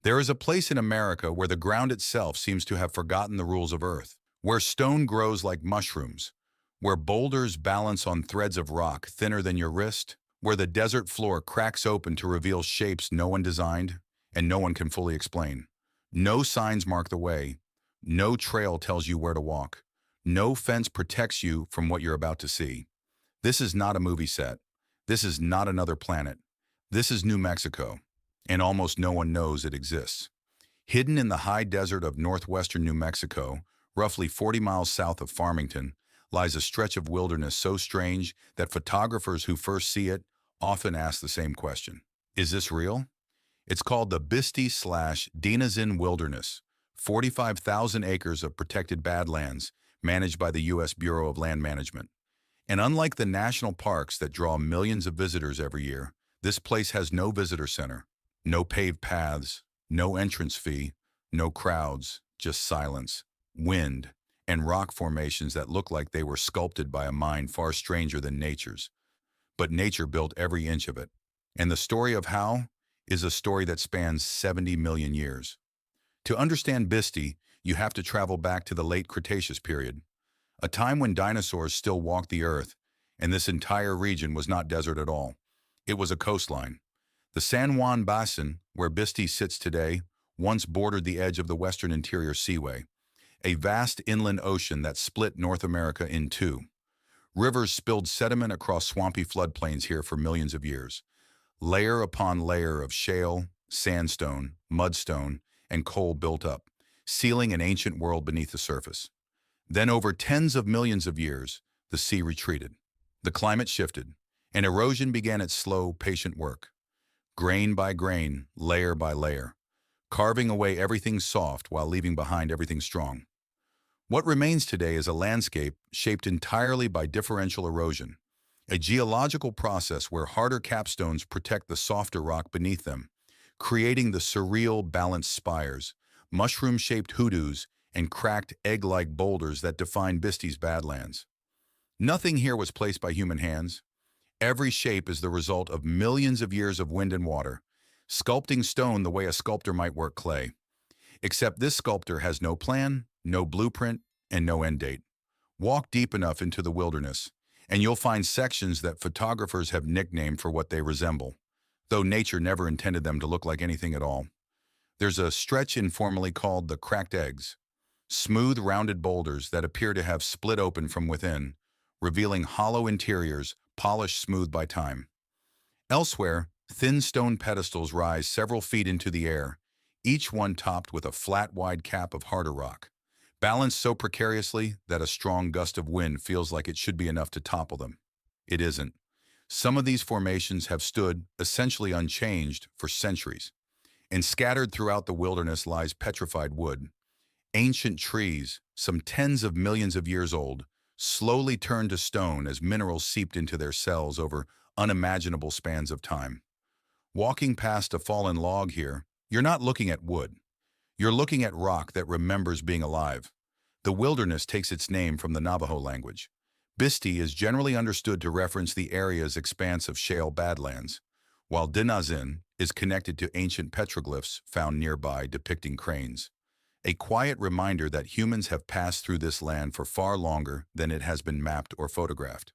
There is a place in America where the ground itself seems to have forgotten the rules of Earth, where stone grows like mushrooms, where boulders balance on threads of rock thinner than your wrist, where the desert floor cracks open to reveal shapes no one designed and no one can fully explain. No signs mark the way, no trail tells you where to walk, no fence protects you from what you're about to see. This is not a movie set. This is not another planet. This is New Mexico, and almost no one knows it exists. Hidden in the high desert of northwestern New Mexico, roughly 40 miles south of Farmington, lies a stretch of wilderness so strange that photographers who first see it often ask the same question. Is this real? It's called the Bisti/De-Na-Zin Wilderness, 45,000 acres of protected Badlands managed by the U.S. Bureau of Land Management. And unlike the national parks that draw millions of visitors every year, this place has no visitor center, no paved paths, no entrance fee, no crowds, just silence, wind, and rock formations that look like they were sculpted by a mind far stranger than nature's. But nature built every inch of it. And the story of how is a story that spans 70 million years. To understand Bisti, you have to travel back to the late Cretaceous period, a time when dinosaurs still walked the earth, and this entire region was not desert at all. It was a coastline. The San Juan Basin, where Bisti sits today, once bordered the edge of the Western Interior Seaway, a vast inland ocean that split North America in two. Rivers spilled sediment across swampy floodplains here for millions of years. Layer upon layer of shale, sandstone, mudstone, and coal built up, sealing an ancient world beneath the surface. Then over tens of millions of years, the sea retreated. The climate shifted, and erosion began its slow, patient work. Grain by grain, layer by layer, carving away everything soft while leaving behind everything strong. What remains today is a landscape shaped entirely by differential erosion, a geological process where harder capstones protect the softer rock beneath them, creating the surreal balanced spires, mushroom-shaped hoodoos, and cracked egg-like boulders that define Bisti's Badlands. Nothing here was placed by human hands. Every shape is the result of millions of years of wind and water, sculpting stone the way a sculptor might work clay. Except this sculptor has no plan, no blueprint, and no end date. Walk deep enough into the wilderness, and you'll find sections that photographers have nicknamed for what they resemble, though nature never intended them to look like anything at all. There's a stretch informally called the cracked eggs, smooth, rounded boulders that appear to have split open from within, revealing hollow interiors polished smooth by time. Elsewhere, thin stone pedestals rise several feet into the air, each one topped with a flat, wide cap of harder rock, balanced so precariously that a strong gust of wind feels like it should be enough to topple them. It isn't. Some of these formations have stood, essentially unchanged, for centuries, and scattered throughout the wilderness lies petrified wood. Ancient trees, some tens of millions of years old, slowly turned to stone as minerals seeped into their cells over unimaginable spans of time. Walking past a fallen log here, you're not looking at wood. You're looking at rock that remembers being alive. The wilderness takes its name from the Navajo language. Bisti is generally understood to reference the area's expanse of shale badlands, while De-Na-Zin is connected to ancient petroglyphs found nearby depicting cranes. A quiet reminder that humans have passed through this land for far longer than it has been mapped or photographed.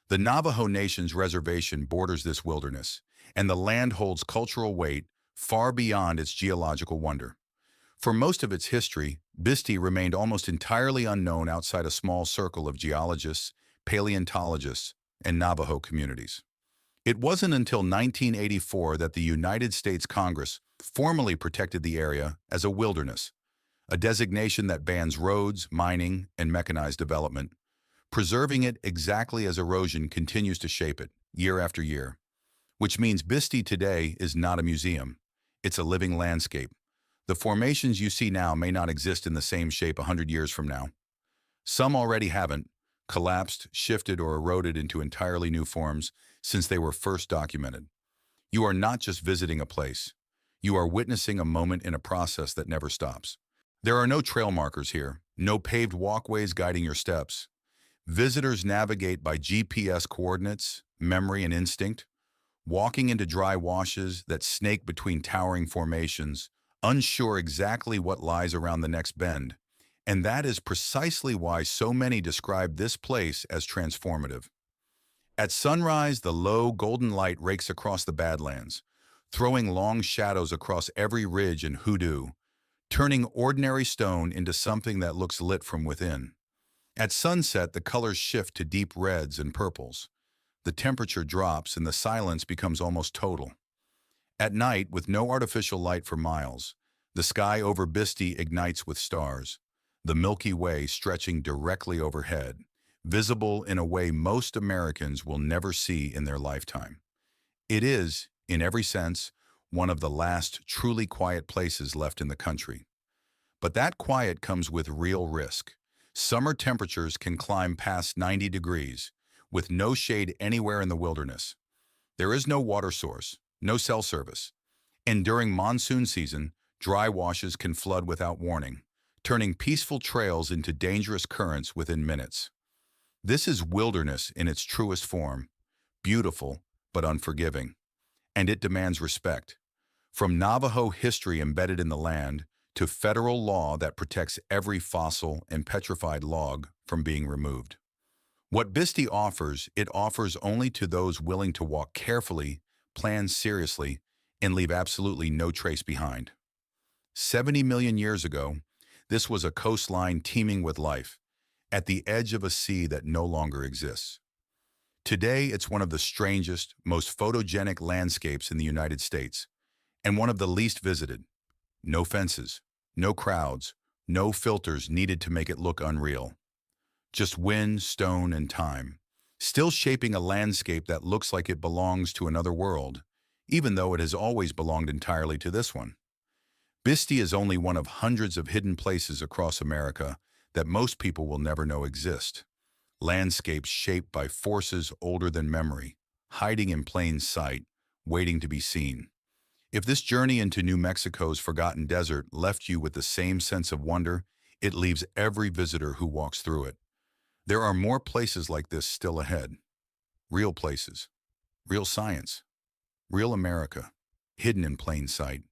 The Navajo Nation's reservation borders this wilderness, and the land holds cultural weight far beyond its geological wonder. For most of its history, Bisti remained almost entirely unknown outside a small circle of geologists, paleontologists, and Navajo communities. It wasn't until 1984 that the United States Congress formally protected the area as a wilderness, a designation that bans roads, mining, and mechanized development, preserving it exactly as erosion continues to shape it, year after year. Which means Bisti today is not a museum. It's a living landscape. The formations you see now may not exist in the same shape 100 years from now. Some already haven't, collapsed, shifted, or eroded into entirely new forms since they were first documented. You are not just visiting a place. You are witnessing a moment in a process that never stops. There are no trail markers here, no paved walkways guiding your steps. Visitors navigate by GPS coordinates, memory, and instinct, walking into dry washes that snake between towering formations, unsure exactly what lies around the next bend. And that is precisely why so many describe this place as transformative. At sunrise, the low, golden light rakes across the Badlands, throwing long shadows across every ridge and hoodoo, turning ordinary stone into something that looks lit from within. At sunset, the colors shift to deep reds and purples. The temperature drops and the silence becomes almost total. At night, with no artificial light for miles, the sky over Bisti ignites with stars, the Milky Way stretching directly overhead, visible in a way most Americans will never see in their lifetime. It is, in every sense, one of the last truly quiet places left in the country. But that quiet comes with real risk. Summer temperatures can climb past 90 degrees, with no shade anywhere in the wilderness. There is no water source, no cell service. And during monsoon season, dry washes can flood without warning, turning peaceful trails into dangerous currents within minutes. This is wilderness in its truest form, beautiful but unforgiving, and it demands respect. From Navajo history embedded in the land to federal law that protects every fossil and petrified log from being removed. What Bisti offers, it offers only to those willing to walk carefully, plan seriously, and leave absolutely no trace behind. 70 million years ago, this was a coastline teeming with life, at the edge of a sea that no longer exists. Today, it's one of the strangest, most photogenic landscapes in the United States, and one of the least visited. No fences, no crowds, no filters needed to make it look unreal. Just wind, stone, and time, still shaping a landscape that looks like it belongs to another world, even though it has always belonged entirely to this one. Bisti is only one of hundreds of hidden places across America that most people will never know exist. Landscapes shaped by forces older than memory, hiding in plain sight, waiting to be seen. If this journey into New Mexico's forgotten desert left you with the same sense of wonder, it leaves every visitor who walks through it. There are more places like this still ahead. Real places, real science, real America, hidden in plain sight.